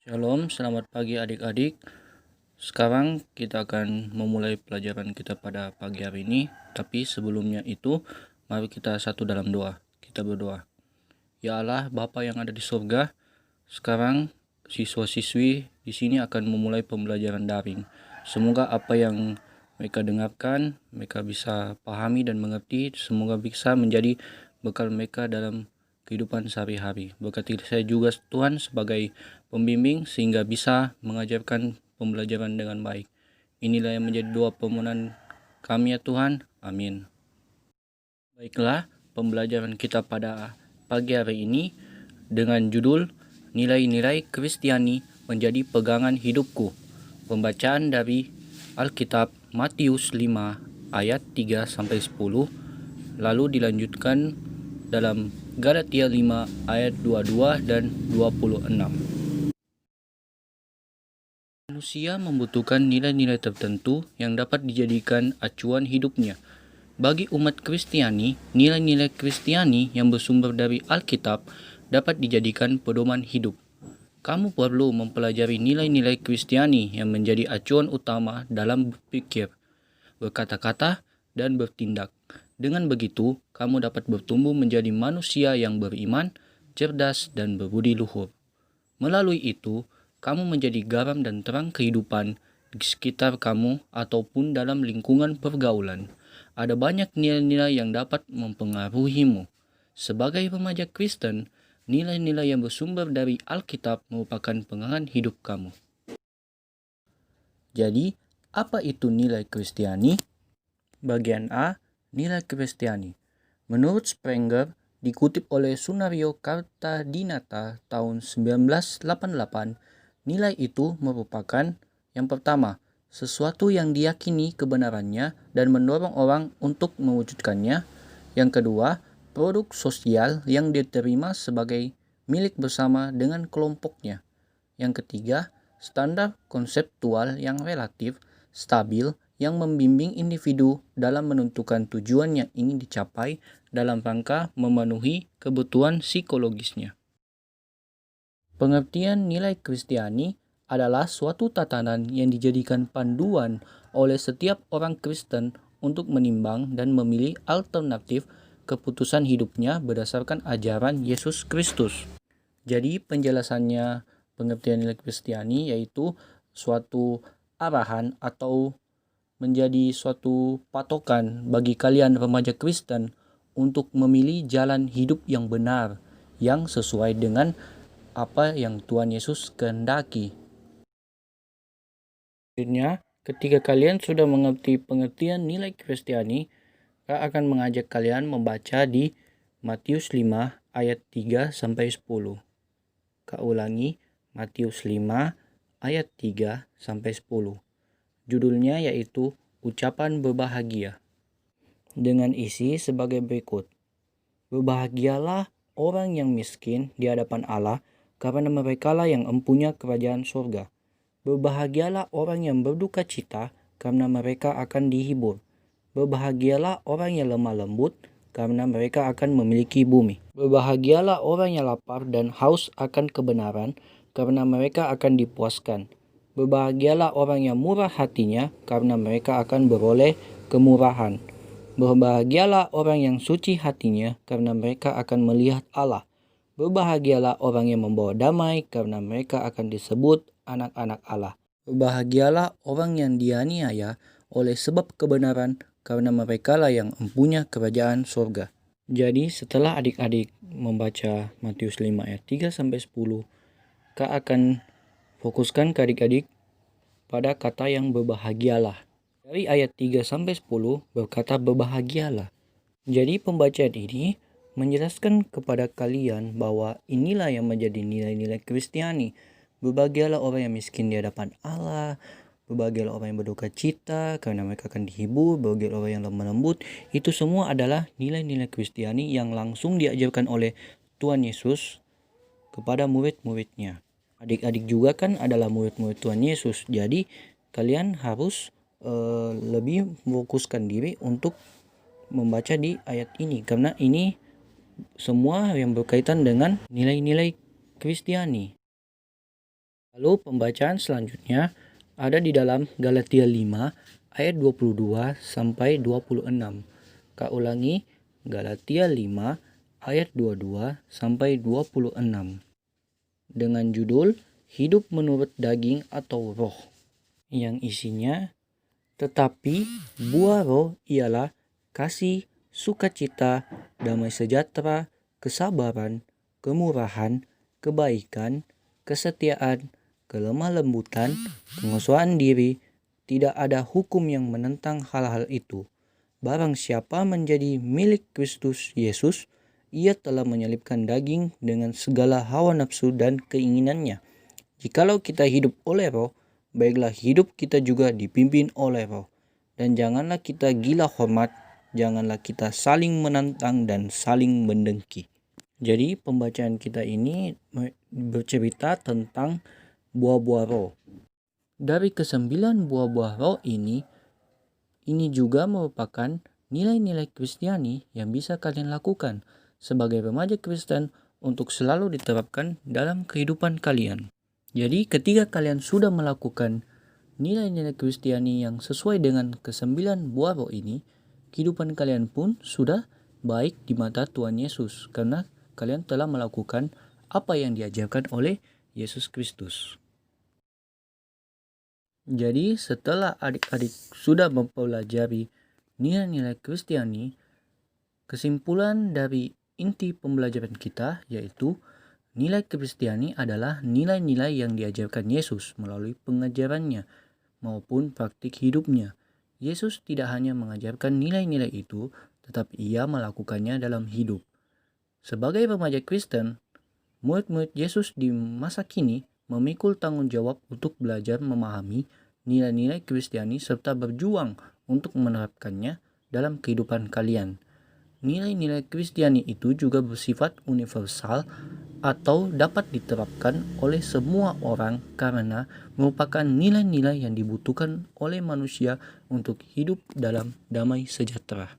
Shalom, selamat pagi adik-adik. Sekarang kita akan memulai pelajaran kita pada pagi hari ini. Tapi sebelumnya itu, mari kita satu dalam doa. Kita berdoa. Ya Allah, Bapa yang ada di surga, sekarang siswa-siswi di sini akan memulai pembelajaran daring. Semoga apa yang mereka dengarkan, mereka bisa pahami dan mengerti. Semoga bisa menjadi bekal mereka dalam kehidupan sehari-hari. Berkati saya juga Tuhan sebagai pembimbing sehingga bisa mengajarkan pembelajaran dengan baik. Inilah yang menjadi doa permohonan kami ya Tuhan. Amin. Baiklah, pembelajaran kita pada pagi hari ini dengan judul Nilai-nilai Kristiani menjadi pegangan hidupku. Pembacaan dari Alkitab Matius 5 ayat 3-10, lalu dilanjutkan dalam Galatia 5 ayat 22 dan 26. Manusia membutuhkan nilai-nilai tertentu yang dapat dijadikan acuan hidupnya. Bagi umat Kristiani, nilai-nilai Kristiani yang bersumber dari Alkitab dapat dijadikan pedoman hidup. Kamu perlu mempelajari nilai-nilai Kristiani yang menjadi acuan utama dalam berpikir, berkata-kata, dan bertindak. Dengan begitu, kamu dapat bertumbuh menjadi manusia yang beriman, cerdas, dan berbudi luhur. Melalui itu, kamu menjadi garam dan terang kehidupan di sekitar kamu ataupun dalam lingkungan pergaulan. Ada banyak nilai-nilai yang dapat mempengaruhimu. Sebagai remaja Kristen, nilai-nilai yang bersumber dari Alkitab merupakan pegangan hidup kamu. Jadi, apa itu nilai Kristiani? Bagian A, nilai Kristiani. Menurut Sprenger, dikutip oleh Sunario Kartadinata tahun 1988, nilai itu merupakan yang pertama, sesuatu yang diyakini kebenarannya dan mendorong orang untuk mewujudkannya. Yang kedua, produk sosial yang diterima sebagai milik bersama dengan kelompoknya. Yang ketiga, standar konseptual yang relatif stabil yang membimbing individu dalam menentukan tujuan yang ingin dicapai dalam rangka memenuhi kebutuhan psikologisnya. Pengertian nilai Kristiani adalah suatu tatanan yang dijadikan panduan oleh setiap orang Kristen untuk menimbang dan memilih alternatif keputusan hidupnya berdasarkan ajaran Yesus Kristus. Jadi penjelasannya pengertian nilai Kristiani yaitu suatu arahan atau menjadi suatu patokan bagi kalian remaja Kristen untuk memilih jalan hidup yang benar, yang sesuai dengan apa yang Tuhan Yesus kehendaki. Selanjutnya, ketika kalian sudah mengerti pengertian nilai Kristiani, saya akan mengajak kalian membaca di Matius 5 ayat 3-10. Kak ulangi, Matius 5 ayat 3-10. Judulnya yaitu Ucapan Berbahagia. Dengan isi sebagai berikut. Berbahagialah orang yang miskin di hadapan Allah, karena merekalah yang empunya kerajaan surga. Berbahagialah orang yang berduka cita, karena mereka akan dihibur. Berbahagialah orang yang lemah lembut, karena mereka akan memiliki bumi. Berbahagialah orang yang lapar dan haus akan kebenaran, karena mereka akan dipuaskan. Berbahagialah orang yang murah hatinya, karena mereka akan beroleh kemurahan. Berbahagialah orang yang suci hatinya, karena mereka akan melihat Allah. Berbahagialah orang yang membawa damai, karena mereka akan disebut anak-anak Allah. Berbahagialah orang yang dianiaya oleh sebab kebenaran, karena merekalah yang empunya kerajaan surga. Jadi setelah adik-adik membaca Matius 5 ayat 3-10, Kak akan fokuskan ke adik-adik pada kata yang berbahagialah. Dari ayat 3-10 berkata berbahagialah. Jadi pembacaan ini menjelaskan kepada kalian bahwa inilah yang menjadi nilai-nilai Kristiani. Berbahagialah orang yang miskin di hadapan Allah. Berbahagialah orang yang berduka cita karena mereka akan dihibur. Berbahagialah orang yang lemah lembut. Itu semua adalah nilai-nilai Kristiani yang langsung diajarkan oleh Tuhan Yesus kepada murid-muridnya. Adik-adik juga kan adalah murid-murid Tuhan Yesus. Jadi kalian harus lebih memfokuskan diri untuk membaca di ayat ini. Karena ini semua yang berkaitan dengan nilai-nilai Kristiani. Lalu pembacaan selanjutnya ada di dalam Galatia 5 ayat 22 sampai 26. Kak ulangi, Galatia 5 ayat 22 sampai 26. Dengan judul Hidup Menurut Daging atau Roh, yang isinya, tetapi buah roh ialah kasih, sukacita, damai sejahtera, kesabaran, kemurahan, kebaikan, kesetiaan, kelemah lembutan, penguasaan diri. Tidak ada hukum yang menentang hal-hal itu. Barang siapa menjadi milik Kristus Yesus, ia telah menyelipkan daging dengan segala hawa nafsu dan keinginannya. Jikalau kita hidup oleh roh, baiklah hidup kita juga dipimpin oleh roh. Dan janganlah kita gila hormat, janganlah kita saling menantang dan saling mendengki. Jadi pembacaan kita ini bercerita tentang buah-buah roh. Dari ke-9 buah-buah roh ini juga merupakan nilai-nilai Kristiani yang bisa kalian lakukan sebagai remaja Kristen untuk selalu diterapkan dalam kehidupan kalian. Jadi ketika kalian sudah melakukan nilai-nilai Kristiani yang sesuai dengan ke-9 buah roh ini, kehidupan kalian pun sudah baik di mata Tuhan Yesus karena kalian telah melakukan apa yang diajarkan oleh Yesus Kristus. Jadi setelah adik-adik sudah mempelajari nilai-nilai Kristiani, kesimpulan dari inti pembelajaran kita yaitu nilai Kristiani adalah nilai-nilai yang diajarkan Yesus melalui pengajarannya maupun praktik hidupnya. Yesus tidak hanya mengajarkan nilai-nilai itu, tetapi ia melakukannya dalam hidup. Sebagai remaja Kristen, murid-murid Yesus di masa kini memikul tanggung jawab untuk belajar memahami nilai-nilai Kristiani serta berjuang untuk menerapkannya dalam kehidupan kalian. Nilai-nilai Kristiani itu juga bersifat universal atau dapat diterapkan oleh semua orang karena merupakan nilai-nilai yang dibutuhkan oleh manusia untuk hidup dalam damai sejahtera.